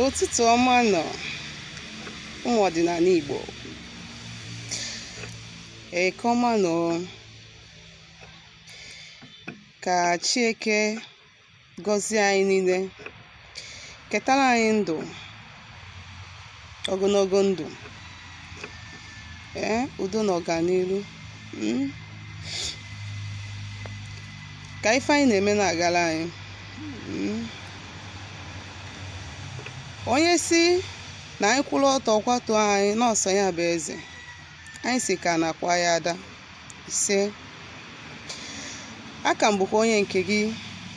Ụtụtụ ọma nọ ụmụ ọdịnala Igbo. Eke ọma nọ, ka Chineke gọzie anyị niile, ketara anyị ndụ, ogologo ndụ, udo na ọganihu, ka ife anyị na-eme na-agara anyị. Onye si na anyị kwụrụ ọtọ kwatuo anyị n'ọsọ ya bụ eze, anyị si ka na-akwa ya ada ise. Aka m bụkwa onye nke gị,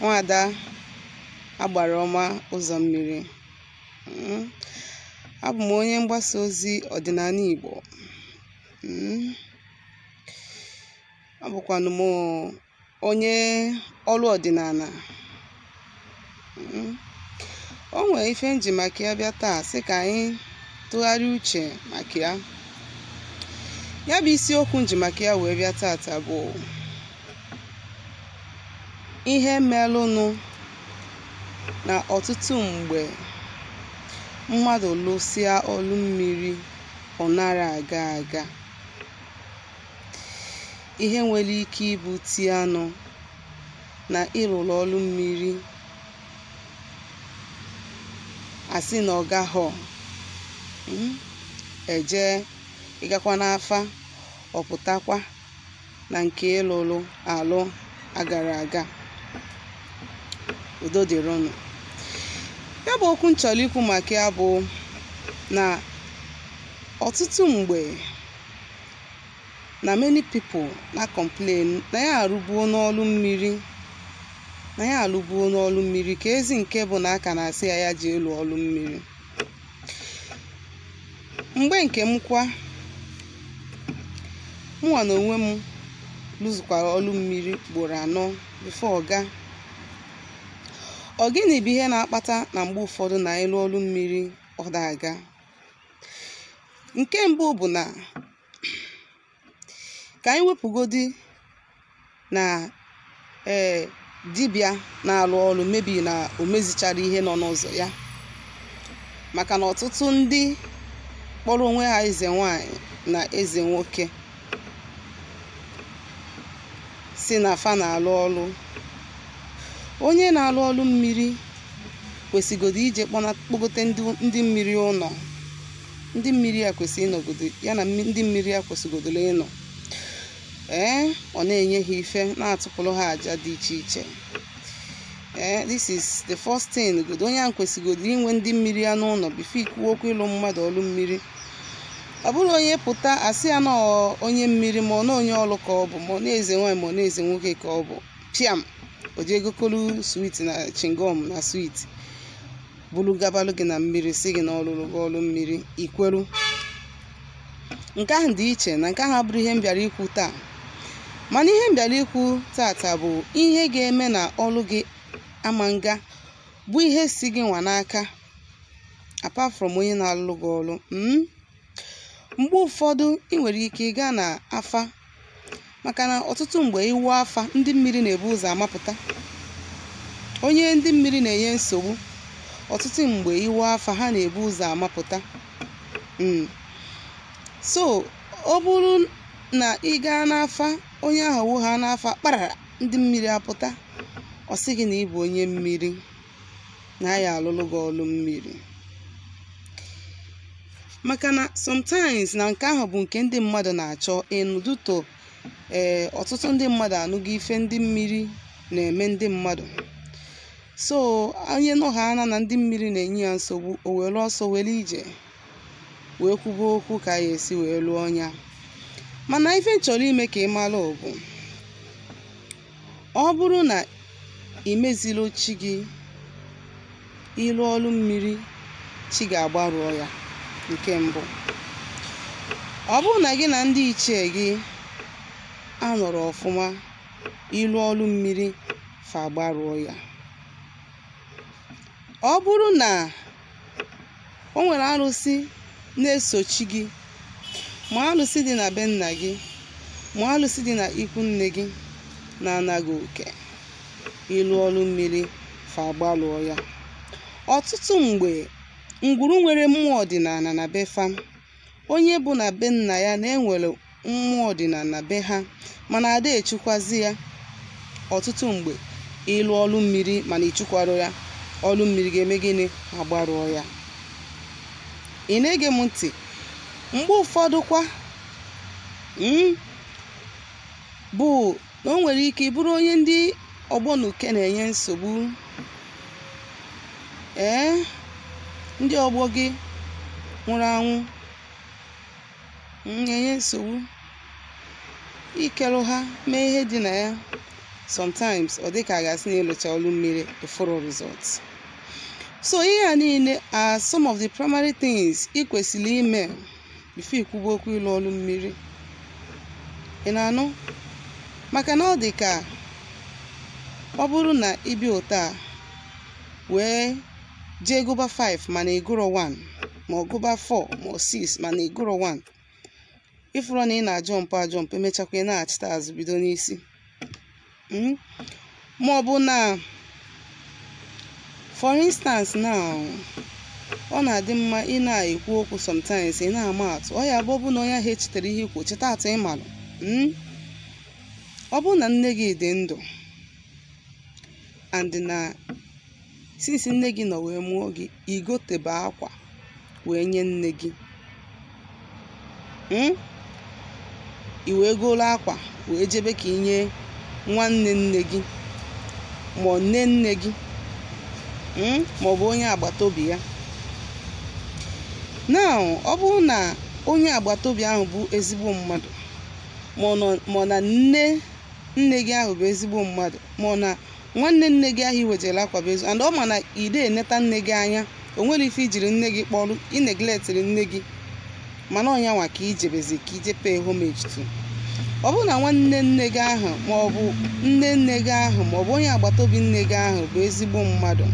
nwada Agbaraoma Uzommiri. Abụ m onye mgbasa ozi ọdịnala Igbo. Abụkwanụ m onye ọrụ ọdịnala. O nwere ife nji maka ya bịa taa, sị ka anyị tụgharịa uche maka ya. Ya bụ isiokwu nji maka ya wee bịa tata bụ ihe melụnụ na ọtụtụ mgbe mmadụ lụsịa ọlụ mmiri ọ nara aga aga. Ihe nwere ike ibute anụ na ịrụrụ ọlụ mmiri asị na ọ gaghọ eje ịgakwa n'afa ọpụtakwa na nke ịlụrụ alụ agara aga. Udo dịrịnụ. Ya bụ okwu nchọrọ ikwu maka ya bụ na ọtụtụ mgbe na many people na complain na ya arụbuo n'ọlụ mmiri, ka ezi nke bụ na aka na-asị ya ji elu ọlụ mmiri. Mgbe nke m mụnwa na onwe m lụzụkwara ọlụ mmiri ugboro 4 bifo ọga. Ọ gịnị bụ ihe na-akpata na mgbe ụfọdụ na ịlụ ọlụ mmiri ọ na-aga? Nke mbụ bụ na ka anyị wepụgodi na dibịa na-alụ ọlụ mebi na o mezichara ihe nọ n'ụzọ ya, maka na ọtụtụ ndị kpọrọ onwe ha eze nwanyị na eze nwoke si na fa na-alụ ọlụ. Onye na-alụ ọlụ mmiri kwesịgodo ije kpọgote ndị mmiri ụlọ. Ndị mmiri ya kwesịrị ịnọgodo ya, na ndị mmiri ya kwesịgodoro ịnọ. Ọ na-enye ha ife, na-atụpụrụ ha aja dị iche iche. This is the first thing. Onye ahụ kwesịgodo inwe ndị mmiri ya n'ụlọ bifo ikwuo okwu ịlụ mmadụ ọlụ mmiri. Ọ bụrụ onye pụta asị ya na onye mmiri, ma ọ na onye ọlụ ka ọ bụ, ma ọ na-eze nwanyị, ma ọ na-eze nwoke ka ọ bụ, piam o ji egokolu swit na chingom na swit bulu gabalụ gị na mmiri, si gị na ọlụlụ gị ọlụ mmiri, ikweru. Nke ahụ dị iche na nke ahụ abụrụ ihe m bịara ikwu taa. Mana ihe m bịara ikwu tata bụ ihe ga-eme na ọlụ gị ama nga, bụ ihe si gị nwa n'aka, apart from onye na-alụ gị ọlụ. Mgbe ụfọdụ ị nwere ike ịga na afa, maka na ọtụtụ mgbe iwu afa ndị mmiri na-ebu ụzọ amapụta. Onye ndị mmiri na-enye nsogbu, ọtụtụ mgbe iwu afa ha na-ebu ụzọ amapụta. So ọ bụrụ na ị gaa n'afa, onye ahụ wụ ha n'afa kparara, ndị mmiri apụta, ọ sị gị na ị bụ onye mmiri, na ya alụlụ gị ọlụ mmiri. Maka na sometimes na nke ahụ bụ nke ndị mmadụ na-achọ ịnụduto. Ọtụtụ ndị mmadụ anụghị ife ndị mmiri na-eme ndị mmadụ. So onye nọ ha ana na ndị mmiri na-enye ya nsogbu, o were ọsọ were ije wee kwuba okwu ka ya esi wee lụọ ọnya. Mana ife nchọrọ ime ka ị mara bụ, ọ bụrụ na imezila chi gị ịlụ ọlụ mmiri, chi ga-agbarụọ ya. Nke mbụ, ọ bụrụ na gị na ndị ichie gị anọrọ ọfụma, ịlụ ọlụ mmiri fa agbarụọ ya. Ọ bụrụ na o nwere arụsị na-esochi gị, ma alụsị dị na be nna gị, ma alụsị dị na ikwu nne gị na-anaghị oke, ịlụ ọlụ mmiri fa agbalụọ ya. Ọtụtụ mgbe ngwuru nwere mmụọ ọdịnala na be fa. Onye bụ na be nna ya na-enwere mmụọ ọdịnala na be ha, mana ada echukwazi ya. Ọtụtụ mgbe ịlụ ọlụ mmiri mana ichukwaro ya, ọlụ mmiri ga-eme gịnị? Agbarụọ ya. Ị na-ege m ntị? Mgbe ụfọdụ kwa bụ na o nwere ike bụrụ onye ndị ọgbọ na uke na-enye nsogbu. Ndị ọgbọ gị nwụrụ anwụ na-enye nsogbu, ikerụ ha mee ihe dị na ya. Sometimes ọ dị ka a ga-asị na ịlụcha ọlụ mmiri eforo results. So ihe a niile are some of the primary things ị kwesịrị ime before ikwuba okwu ịlụ ọlụ mmiri. Ị na-anụ? Maka na ọ dị ka ọ bụrụ na ịbịa ụta wee jee gụba 5 mana ịgụrọ 1, ma ọ gụba 4 ma ọ 6 mana ịgụrọ 1, ịfụrụ na ị na-ajọmpụ ajọmpụ, emechakwa ị na-achịta azụ bido n'isi. Ma ọ bụ na for instance now, ọ na-adị mma ị na-ekwu okwu sometimes ị na-ama atụ. Ọ ya bụ ọ bụ na onye ahụ echetere ihe ikwu, cheta atụ ịmalụ. Ọ bụ na nne gị dị ndụ and na since nne gị nọ wee mụọ gị, igotebe akwa wee nye nne gị, i wee golo akwa wee jebe ka inye nwanne nne gị ma ọ nne nne gị, ma ọ bụ onye agbata obi ya. Now ọ bụrụ na onye agbata obi ahụ bụ ezigbo mmadụ, ma na nne nne gị ahụ bụ ezigbo mmadụ, ma na nwanne nne gị ahụ iwejere akwa bụ ezigbo, and ọ ma na ide eneta nne gị anya, o nwere ife ijiri nne gị kpọrọ, ị negletịrị nne gị, mana ọnya nwa ka ijebezi ka ije pay homage to. Ọ bụ na nwanne nne gị ahụ ma ọ bụ nne nne gị ahụ ma ọ bụ onye agbata obi nne gị ahụ bụ ezigbo mmadụ,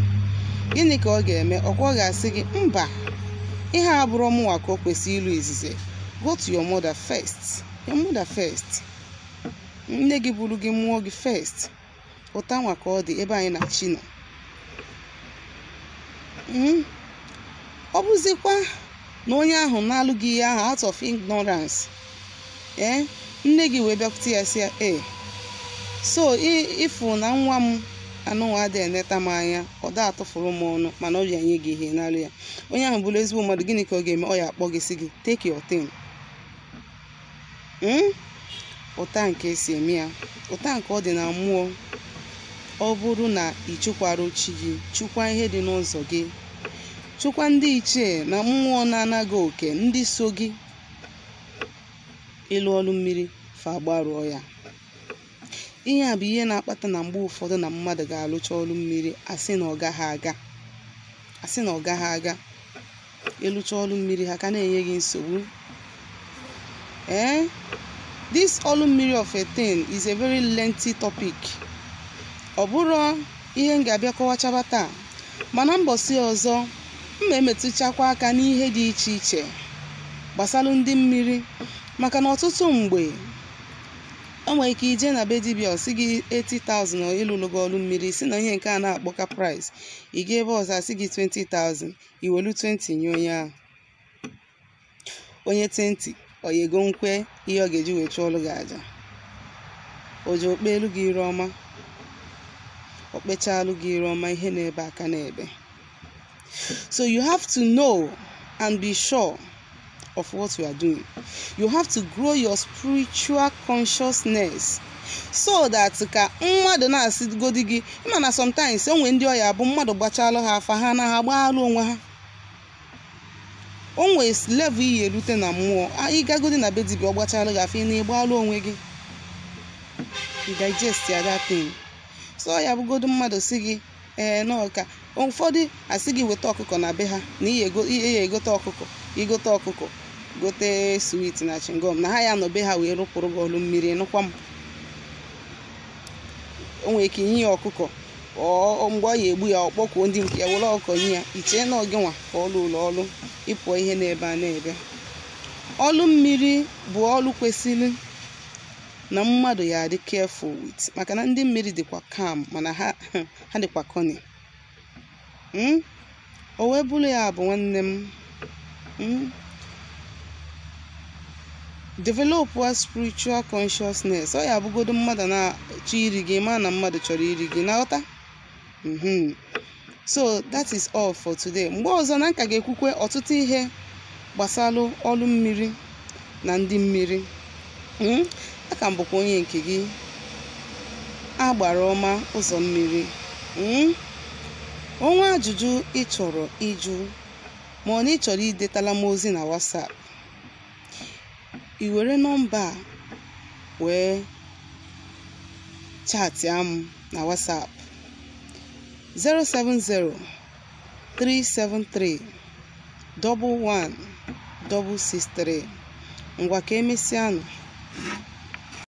gịnị ka ọ ga-eme? Ọkwa ga-asị gị, mba, ihe a bụrụ ọmụnwa ka o kwesịrị ịlụ izize. Go to your mother first. Your mother first. Nne gị bụrụ gị mụọ gị first. Ụta nwa ka ọ dị ebe anyị na chi nọ. Ọ bụzikwa na onye ahụ na-alụ gị ihe ahụ out of ignorance, nne gị wee bịakwute ya sị ya, so ịfụ na nwa m anụnwa dị eneta m anya, ọ da atụfuru m ọnụ, mana ọ bịa nye gị ihe n'alụ ya. Onye ahụ bụrụ ezigbo mmadụ, gịnị ka ọ ga-eme? Ọ ya akpọ gị sị gị, take your thing. Ụta nke esi eme ya, ụta nke ọ dị na mmụọ. Ọ bụrụ na ị chụkwara chi gị, chụkwa ihe dị n'ụzọ gị, chụkwa ndị ichie na mmụọ na-anaghị oke, ndị so gị ịlụ ọlụ mmiri fa gbarụọ ya. Ihe a bụ ihe na-akpata na mgbe ụfọdụ na mmadụ ga-alụcha ọlụ mmiri asị na ọ gaghị aga, ịlụcha ọlụ mmiri ha ka na-enye gị nsogbu. This ọlụ mmiri of a thing is a very lengthy topic. Ọ bụrụ ihe m ga-abịa kọwachaba taa, mana mbọsị ọzọ m emetụchakwa aka n'ihe dị iche iche gbasara ndị mmiri, maka na ọtụtụ mgbe o nwere ike ije na be dibịa ọsị gị 80,000 ịlụlụ gị ọlụ mmiri, si na ihe nke a na-akpọka price, ị ga ebe ọzọ asị gị 20,000, iwelu 20 nye onye ahụ. Onye 20 oyego nkwe ihe ọ ga-eji wee chụọ ọlụ gị aja, o ji okpe elu gị ire ọma, o kpechalụ gị ire ọma, ihe na-ebe aka na-ebe. So you have to know and be sure of what you are doing. You have to grow your spiritual consciousness so that ka mmadụ na-asịgodi gị, mana sometimes onwe ndị ọya bụ mmadụ gbachalụ ha afa ha na ha gbaalụ onwe ha. Onwe level iyi erute na mmụọ, ịgagodi na be dibịa ọ gbachalụ gị afa na ịgbaalụ onwe gị, digest ya that thing. So ya bụgodu mmadụ si gị n'ọka ụfọdụ asị gị weta ọkụkọ na be ha na ihe egote ọkụkọ, igote ọkụkọ gote sweet na chingom, na ha ya nọ be ha wee rụpụrụ gị ọlụ mmiri. Nụkwa m, o nwere ike inye ya ọkụkọ, mgbe ọ ya egbu ya ọkpọkwuo ndị nke ya were ọkụkọ nye ya, ichee na ọgị nwa ka ọlụ ụlọ ọlụ ịpụọ ihe na-ebe a na-ebe. Ọlụ mmiri bụ ọlụ kwesịrị na mmadụ ya adị careful with, maka na ndị mmiri dịkwa calm mana ha dịkwa cunning. o wee bụrụ ya bụ nwanne m develop a spiritual consciousness. Ọ ya abụgodo mmadụ na-achọ iri gị ma na mmadụ chọrọ iri gị na ọta. So that is all for today. Mgbe ọzọ na nka ga-ekwukwe ọtụtụ ihe gbasara ọrụ mmiri na ndị mmiri. Aka m bụkwa onye nke gị, Agbaraoma Uzommiri. Onwe ajụjụ ị chọrọ ịjụ ma ọ na ị chọrọ idetala m ozi na WhatsApp, i were nọmba a wee chatịa m na WhatsApp 070-373-11663. Ngwa ka emesịanụ.